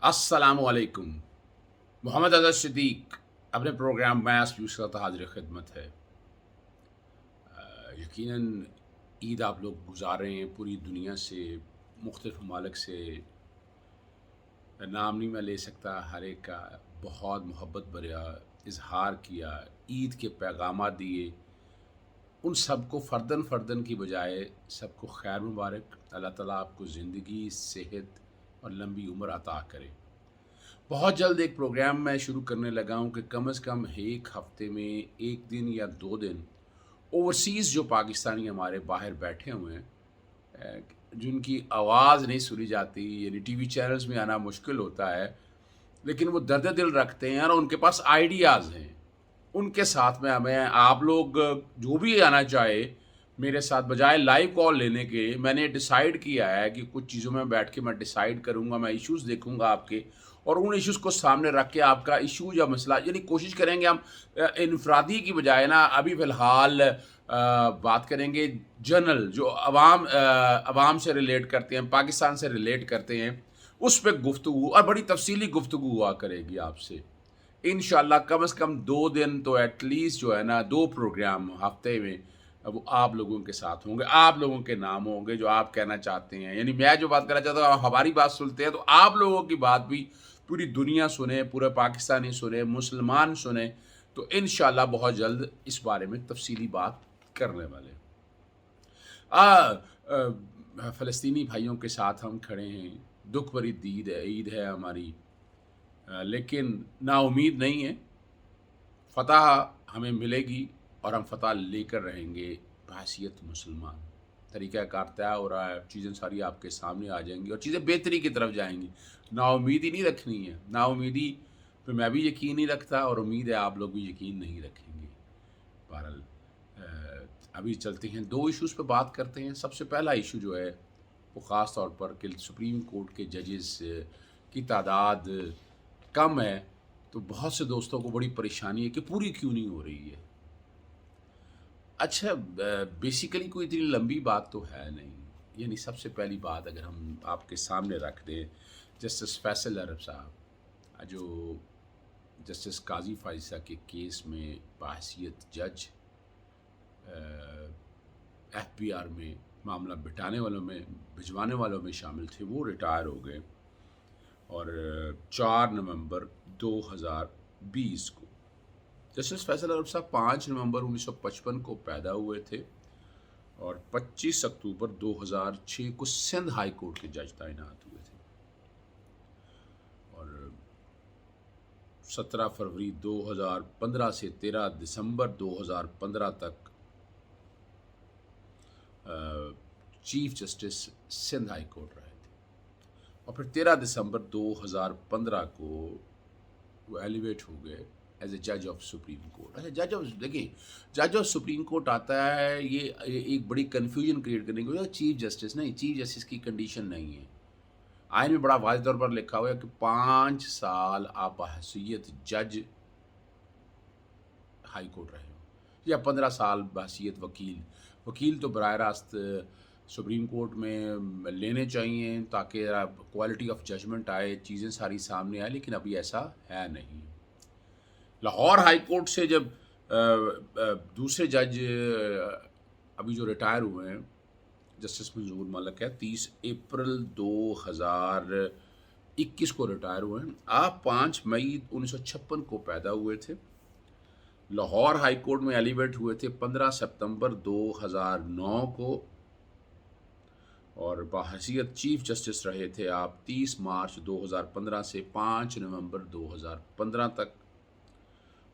अस्सलामुअलैकुम। मोहम्मद अज़हर सिद्दीक अपने programme mess views का हाज़िर ख़िदमत है। यकीनन ईद आप लोग गुज़ार रहे हैं पूरी दुनिया से, मुख्तलिफ़ ममालिक से। नाम नहीं मैं ले सकता, हर एक का बहुत मोहब्बत भरा इज़हार किया, ईद के पैगामात दिए। उन सबको फ़र्दन फ़र्दन की बजाय सबको खैर मुबारक। अल्लाह ताला आपको ज़िंदगी, सेहत और लंबी उम्र अता करे। बहुत जल्द एक प्रोग्राम मैं शुरू करने लगा हूँ कि कम से कम एक हफ्ते में एक दिन या 2 दिन ओवरसीज़ जो पाकिस्तानी हमारे बाहर बैठे हुए हैं, अ, जिनकी आवाज़ नहीं सुनी जाती, यानी टीवी चैनल्स में आना मुश्किल होता है, लेकिन वो दर्द दिल रखते हैं और उनके पास आइडियाज़ हैं। उनके साथ में हमें आप लोग जो भी आना चाहे मेरे साथ, बजाय लाइव कॉल लेने के, मैंने डिसाइड किया है कि कुछ चीज़ों में बैठ के मैं डिसाइड करूँगा, मैं इश्यूज़ देखूँगा आपके, और उन इश्यूज़ को सामने रख के आपका इश्यू या मसला, यानी कोशिश करेंगे हम इनफरादी की बजाय ना अभी फ़िलहाल बात करेंगे जनरल, जो अवाम से रिलेट करते हैं, पाकिस्तान से रिलेट करते हैं, उस पे गुफ्तगू और बड़ी तफ़सीली गुफ्तगू हुआ करेगी आपसे। इंशाल्लाह कम से कम 2 दिन तो एटलीस्ट जो है ना, 2 प्रोग्राम हफ़्ते में वो आप लोगों के साथ होंगे, आप लोगों के नाम होंगे जो आप कहना चाहते हैं। यानी मैं जो बात कहना चाहता हूँ, हमारी बात सुनते हैं, तो आप लोगों की बात भी पूरी दुनिया सुने, पूरे पाकिस्तानी सुने, मुसलमान सुने। तो इंशाल्लाह बहुत जल्द इस बारे में तफ़सीली बात करने वाले हैं। फ़लस्तीनी भाइयों के साथ हम खड़े हैं, दुःख भरी ईद है हमारी, लेकिन नाउम्मीद नहीं है। फ़तह हमें मिलेगी और हम फ़तह लेकर रहेंगे बहैसियत मुसलमान। तरीक़ाकार तय हो रहा है, चीज़ें सारी आपके सामने आ जाएँगी और चीज़ें बेहतरी की तरफ जाएँगी। नाउम्मीदी नहीं रखनी है, नाउम्मीदी पे मैं भी यकीन नहीं रखता और उम्मीद है आप लोग भी यकीन नहीं रखेंगे। बहरहाल अभी चलते हैं, 2 इश्यूज़ पे बात करते हैं। सबसे पहला इश्यू जो है वो ख़ास तौर पर कि सुप्रीम कोर्ट के जजेस की तादाद कम है, तो बहुत से दोस्तों को बड़ी परेशानी है कि पूरी क्यों नहीं हो रही है। अच्छा, बेसिकली कोई इतनी लंबी बात तो है नहीं। यानी सबसे पहली बात अगर हम आपके सामने रख दें, जस्टिस फैसल अरब साहब, जो जस्टिस काजी फाइजा के केस में बहैसियत जज एफबीआर में मामला भिजवाने वालों में शामिल थे, वो रिटायर हो गए और 4 नवंबर 2020 को। जस्टिस फैसल अरब साहब 5 नवंबर 1955 को पैदा हुए थे और 25 अक्टूबर 2006 को सिंध हाई कोर्ट के जज तैनात हुए थे और 17 फरवरी 2015 से 13 दिसंबर 2015 तक chief justice Sindh high court रहे थे और फिर 13 दिसंबर 2015 को वो एलिवेट हो गए एज ए जज ऑफ सुप्रीम कोर्ट। अच्छा, देखिए, जज ऑफ सुप्रीम कोर्ट आता है, ये एक बड़ी कन्फ्यूजन क्रिएट करने की, चीफ जस्टिस नहीं, चीफ जस्टिस की कंडीशन नहीं है। आइन में बड़ा वाज़ेह तौर पर लिखा हुआ है कि 5 साल आप बहैसियत जज हाई कोर्ट रहे हो या 15 साल बहैसियत वकील। वकील तो बराह रास्त सुप्रीम कोर्ट में लेने चाहिए ताकि क्वालिटी ऑफ जजमेंट आए, चीज़ें सारी सामने आए, लेकिन अभी ऐसा है नहीं। लाहौर हाई कोर्ट से जब दूसरे जज अभी जो रिटायर हुए हैं, जस्टिस मंजूर मलिक है, 30 अप्रैल 2021 को रिटायर हुए हैं। आप 5 मई 1956 को पैदा हुए थे। लाहौर हाई कोर्ट में एलिवेट हुए थे 15 सितंबर 2009 को और बहैसियत चीफ जस्टिस रहे थे आप 30 मार्च 2015 से 5 नवंबर 2015 तक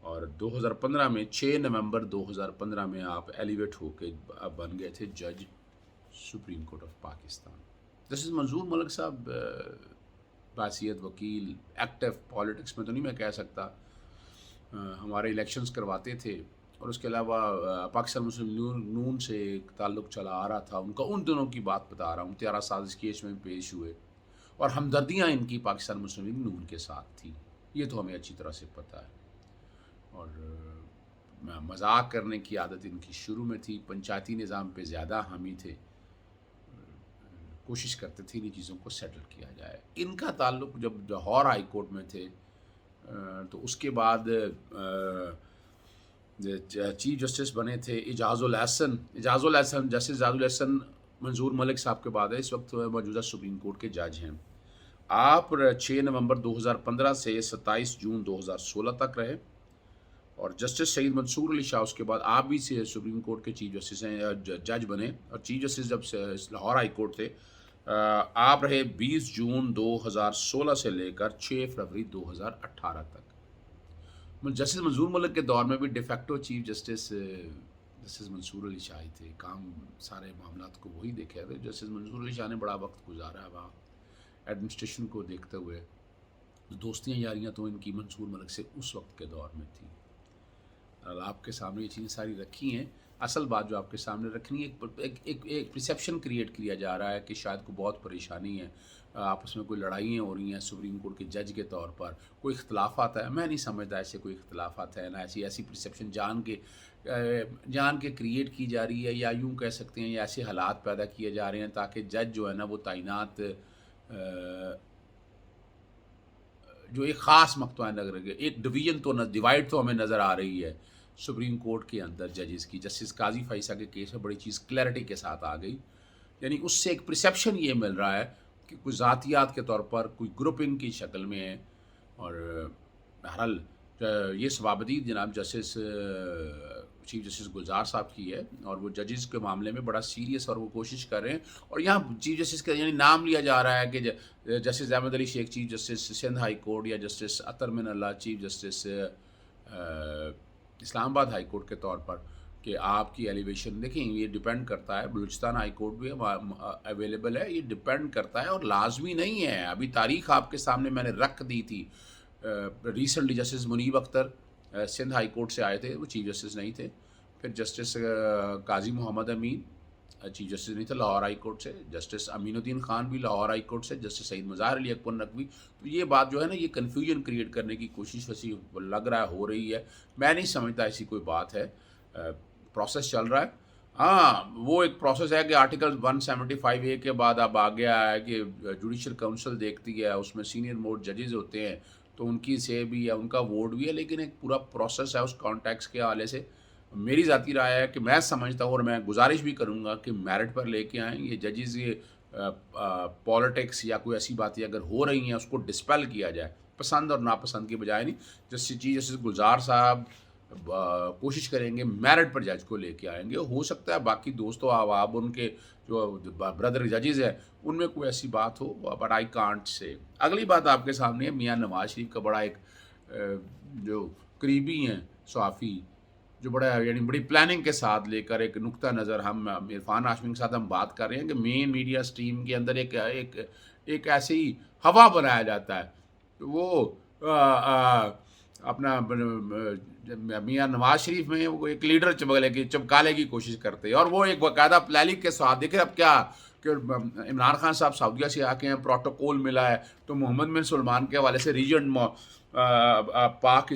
और 2015 में 6 नवंबर 2015 में आप एलिवेट होके बन गए थे जज supreme court of Pakistan. Justice मंजूर मलिक साहब बहैसियत वकील, एक्टिव पॉलिटिक्स में तो नहीं मैं कह सकता, हमारे इलेक्शंस करवाते थे और उसके अलावा पाकिस्तान मुस्लिम नून से एक ताल्लुक़ चला आ रहा था उनका। उन दिनों की बात बता रहा हूँ, 13 साजिश केस में पेश हुए और हमदर्दियाँ इनकी पाकिस्तान मुस्लिम लीग नून के साथ थी, ये तो हमें अच्छी तरह से पता है। और मजाक करने की आदत इनकी शुरू में थी, पंचायती निज़ाम पे ज़्यादा हामी थे। کوشش کرتے تھے انہیں چیزوں کو سیٹل کیا جائے. ان کا تعلق جب لاہور ہائی کورٹ میں تھے تو اس کے بعد چیف جسٹس بنے تھے اعجاز الاحسن. جسٹس اعجاز الاحسن منظور ملک صاحب کے بعد ہے، اس وقت موجودہ سپریم کورٹ کے جج ہیں. آپ 6 نومبر 2015 سے 27 جون 2016 تک رہے، اور جسٹس سعید منصور علی شاہ اس کے بعد آپ بھی سپریم کورٹ کے چیف جسٹس ہیں، جج بنے. اور چیف جسٹس جب لاہور ہائی کورٹ تھے آپ رہے 20 جون 2016 سے لے کر 6 فروری 2018 تک. جسٹس منظور ملک کے دور میں بھی ڈیفیکٹو چیف جسٹس منصور علی شاہ ہی تھے. کام سارے معاملات کو وہی دیکھے تھے. جسٹس منصور علی شاہ نے بڑا وقت گزارا ہے وہاں ایڈمنسٹریشن کو دیکھتے ہوئے. دوستیاں یاریاں تو ان کی منصور ملک سے اس وقت کے دور میں تھی. آپ کے سامنے یہ چیزیں ساری رکھی ہیں. اصل بات جو آپ کے سامنے رکھنی ہے، ایک پرسیپشن کریٹ کیا جا رہا ہے کہ شاید کو بہت پریشانی ہے، آپس میں کوئی لڑائیاں ہو رہی ہیں سپریم کورٹ کے جج کے طور پر، کوئی اختلافات ہے. میں نہیں سمجھتا ایسے کوئی اختلافات ہیں، نہ ایسی پرسیپشن جان کے کریٹ کی جا رہی ہے، یا یوں کہہ سکتے ہیں یا ایسے حالات پیدا کیے جا رہے ہیں تاکہ جج جو ہے نا وہ تعینات جو ایک خاص مقطع نظر، ایک ڈیوائڈ تو ہمیں نظر آ رہی ہے سپریم کورٹ کے اندر ججز کی. جسٹس قاضی فائصہ کے کیس میں بڑی چیز کلیئرٹی کے ساتھ آ گئی. یعنی اس سے ایک پرسیپشن یہ مل رہا ہے کہ کوئی ذاتیات کے طور پر کوئی گروپنگ کی شکل میں ہے. اور بہرحال یہ ثوابدید جناب جسٹس چیف جسٹس گلزار صاحب کی ہے، اور وہ ججز کے معاملے میں بڑا سیریس اور وہ کوشش کر رہے ہیں. اور یہاں چیف جسٹس کا یعنی نام لیا جا رہا ہے کہ جسٹس احمد علی شیخ chief justice Sindh high court, یا جسٹس اطہر من اللہ چیف جسٹس اسلام آباد ہائی کورٹ کے طور پر، کہ آپ کی ایلیویشن دیکھیں. یہ ڈیپینڈ کرتا ہے، بلوچستان ہائی کورٹ بھی اویلیبل ہے. یہ ڈیپینڈ کرتا ہے اور لازمی نہیں ہے. ابھی تاریخ آپ کے سامنے میں نے رکھ دی تھی. ریسنٹلی جسٹس منیب اختر سندھ ہائی کورٹ سے آئے تھے، وہ چیف جسٹس نہیں تھے. پھر جسٹس قاضی محمد امین چیف جسٹس نہیں تھے لاہور ہائی کورٹ سے. جسٹس امین الدین خان بھی لاہور ہائی کورٹ سے. جسٹس سعید مظاہر علی اکبر نقوی. تو یہ بات جو ہے نا، یہ کنفیوژن کریٹ کرنے کی کوشش ویسی لگ رہا ہے ہو رہی ہے. میں نہیں سمجھتا ایسی کوئی بات ہے. پروسیس چل رہا ہے. ہاں وہ ایک پروسیس ہے کہ آرٹیکل 175A کے بعد اب آ گیا ہے کہ جوڈیشل کونسل دیکھتی ہے، اس میں سینئر موسٹ ججز ہوتے ہیں تو ان کی سے بھی ہے، ان کا ووٹ بھی ہے. لیکن ایک پورا پروسیس ہے اس کانٹیکس کے حوالے سے. میری ذاتی رائے ہے کہ میں سمجھتا ہوں، اور میں گزارش بھی کروں گا کہ میرٹ پر لے کے آئیں یہ ججز. یہ پالیٹکس یا کوئی ایسی باتیں اگر ہو رہی ہیں اس کو ڈسپیل کیا جائے، پسند اور ناپسند کے بجائے. نہیں جسٹس چیف جسٹس گلزار صاحب کوشش کریں گے میرٹ پر جج کو لے کے آئیں گے. ہو سکتا ہے باقی دوستوں آپ ان کے جو بردر ججز ہیں ان میں کوئی ایسی بات ہو، بٹ آئی کانٹ سے. اگلی بات آپ کے سامنے ہے میاں نواز شریف کا بڑا ایک جو قریبی ہیں صحافی، جو بڑا یعنی بڑی پلاننگ کے ساتھ لے کر ایک نقطہ نظر ہم عرفان ہاشمی کے ساتھ ہم بات کر رہے ہیں کہ مین میڈیا سٹریم کے اندر ایک ایسی ہوا بنایا جاتا ہے. وہ اپنا میاں نواز شریف میں وہ ایک لیڈر چمکانے کی کوشش کرتے ہیں، اور وہ ایک باقاعدہ پلاننگ کے ساتھ. دیکھیں اب کیا کہ عمران خان صاحب سعودیہ سے آ کے ہیں، پروٹوکول ملا ہے تو محمد بن سلمان کے حوالے سے ریجنٹ پاک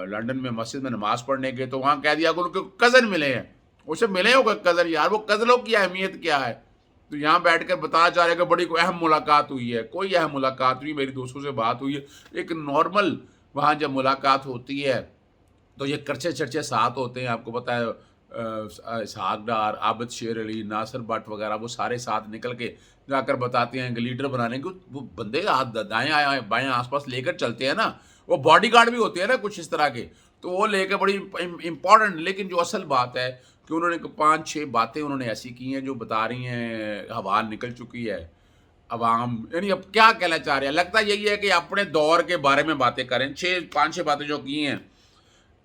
لنڈن میں مسجد میں نماز پڑھنے گئے تو وہاں کہہ دیا کہ ان کے کزن ملے ہیں. اسے ملے ہو گئے کزن، یار وہ کزنوں کی اہمیت کیا ہے؟ تو یہاں بیٹھ کر بتانا چاہ رہے کہ بڑی کوئی اہم ملاقات ہوئی ہے. کوئی اہم ملاقات ہوئی، میری دوستوں سے بات ہوئی ہے. ایک نارمل وہاں جب ملاقات ہوتی ہے تو یہ کرچے چرچے ساتھ ہوتے ہیں. آپ کو پتہ ہے اسحاق ڈار، عابد شیر علی، ناصر بٹ وغیرہ وہ سارے ساتھ نکل کے جا کر بتاتے ہیں کہ لیڈر بنانے کے وہ بندے ہاتھ دائیں بائیں آس پاس لے کر چلتے ہیں نا، وہ باڈی گارڈ بھی ہوتے ہیں نا کچھ اس طرح کے، تو وہ لے کے بڑی امپورٹنٹ. لیکن جو اصل بات ہے کہ انہوں نے 5-6 باتیں انہوں نے ایسی کی ہیں جو بتا رہی ہیں ہوا نکل چکی ہے عوام. یعنی اب کیا کہنا چاہ رہے ہیں؟ لگتا یہی ہے کہ اپنے دور کے بارے میں باتیں کریں. 5-6 باتیں جو کی ہیں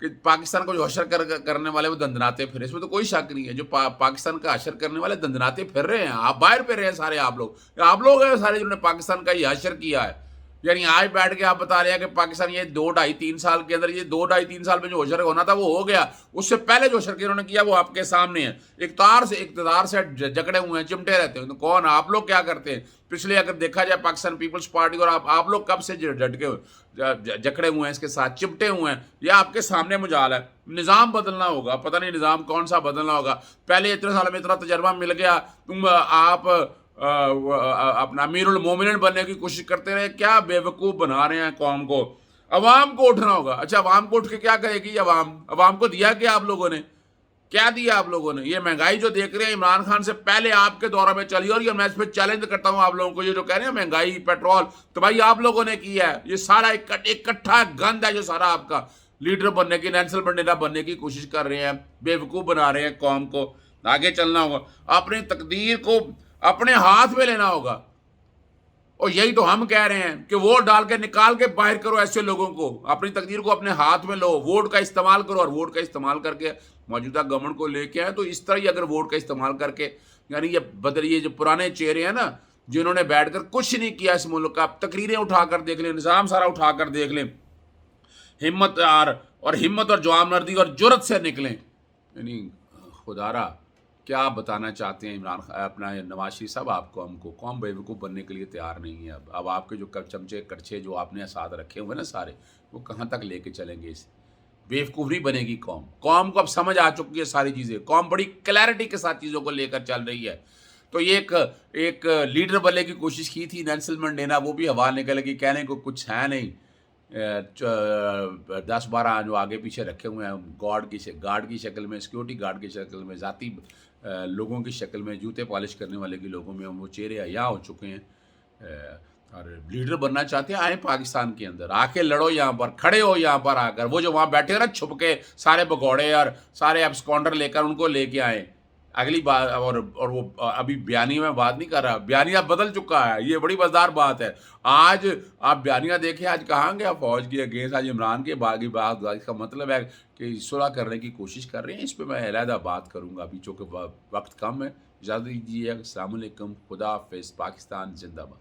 کہ پاکستان کو جو حشر کرنے والے وہ دندناتے پھر، اس میں تو کوئی شک نہیں ہے. جو پاکستان کا حشر کرنے والے دندناتے پھر رہے ہیں. آپ باہر پہ رہے ہیں سارے، آپ لوگ ہیں سارے جنہوں نے پاکستان کا یہ حشر کیا ہے. یعنی آج بیٹھ کے آپ بتا رہے ہیں کہ پاکستان یہ 2-2.5-3 سال کے اندر، یہ 2-2.5-3 سال میں جو حشر ہونا تھا وہ ہو گیا. اس سے پہلے جو حشر انہوں نے کیا وہ آپ کے سامنے ہے. اقتدار سے جکڑے ہوئے ہیں، چمٹے رہتے ہیں. تو کون آپ لوگ کیا کرتے ہیں؟ پچھلے اگر دیکھا جائے پاکستان پیپلز پارٹی، اور آپ لوگ کب سے جکڑے ہوئے ہیں، اس کے ساتھ چمٹے ہوئے ہیں. یہ آپ کے سامنے مجال ہے. نظام بدلنا ہوگا، پتہ نہیں نظام کون سا بدلنا ہوگا. پہلے اتنے سال میں اتنا تجربہ مل گیا، آپ अपना अमीरुल मोमिनीन बनने की कोशिश करते रहे। क्या बेवकूफ़ बना रहे हैं कौम को। अवाम को उठना होगा। अच्छा, अवाम को उठ के क्या करेगी अवाम? अवाम को दिया क्या आप लोगों ने? क्या दिया आप लोगों ने? ये महंगाई जो देख रहे हैं इमरान खान से पहले आपके दौर में चली, और ये मैं इस पर चैलेंज करता हूं आप लोगों को, ये जो कह रहे हैं महंगाई पेट्रोल, तो भाई आप लोगों ने किया है। ये सारा इकट्ठा गंद है जो सारा आपका। लीडर बनने की, नेल्सन मंडेला बनने की कोशिश कर रहे हैं, बेवकूफ़ बना रहे हैं कौम को। आगे चलना होगा, अपनी तकदीर को अपने हाथ में लेना होगा। और यही तो हम कह रहे हैं कि वोट डाल के निकाल के बाहर करो ऐसे लोगों को, अपनी तकदीर को अपने हाथ में लो, वोट का इस्तेमाल करो, और वोट का इस्तेमाल करके मौजूदा गवर्नमेंट को लेके आए। तो इस तरह ही अगर वोट का इस्तेमाल करके, यानी ये जो पुराने चेहरे हैं ना, जिन्होंने बैठकर कुछ नहीं किया इस मुल्क का, तकरीरें उठाकर देख लें, निज़ाम सारा उठाकर देख लें, हिम्मत और हिम्मत और जवाबमर्दी और जुर्रत से निकलें। यानी खुदारा क्या बताना चाहते हैं इमरान अपना नवाज शरीफ साहब आपको, हमको? कौम बेवकूफ़ बनने के लिए तैयार नहीं है। अब आपके जो चमचे कड़छे जो आपने साथ रखे हुए ना सारे, वो कहाँ तक लेके चलेंगे? इस बेवकूफ़ नहीं बनेगी कौम। कौम को अब समझ आ चुकी है सारी चीज़ें। कौम बड़ी क्लैरिटी के साथ चीज़ों को लेकर चल रही है। तो ये एक लीडर बनने की कोशिश की थी नेल्सन मंडेला, वो भी हवा निकल गई। कहने को कुछ है नहीं। 10-12 जो आगे पीछे रखे हुए हैं गार्ड की शक्ल में, सिक्योरिटी गार्ड की शक्ल में, ज़ाती लोगों की शक्ल में, जूते पॉलिश करने वाले के लोगों में वो चेहरे हया हो चुके हैं। और लीडर बनना चाहते हैं, आए पाकिस्तान के अंदर, आके लड़ो, यहाँ पर खड़े हो, यहाँ पर आकर। वो जो वहाँ बैठे ना छुप के सारे भगौड़े और सारे एब्सकॉन्डर लेकर, उनको लेके आए अगली बात। और वो अभी बयानिया में बात नहीं कर रहा, बयानिया बदल चुका है। ये बड़ी मज़ेदार बात है। आज आप बयानिया देखें, आज कहाँ गया फौज की अगेंस्ट, आज इमरान के बागी बात। इसका मतलब है कि सुलह करने की कोशिश कर रहे हैं। इस पर मैं अलहदा बात करूँगा अभी, चूँकि वक्त कम है। इजाज़त दीजिए। अस्सलाम वालेकुम, खुदा हाफ़िज़, पाकिस्तान जिंदाबाद।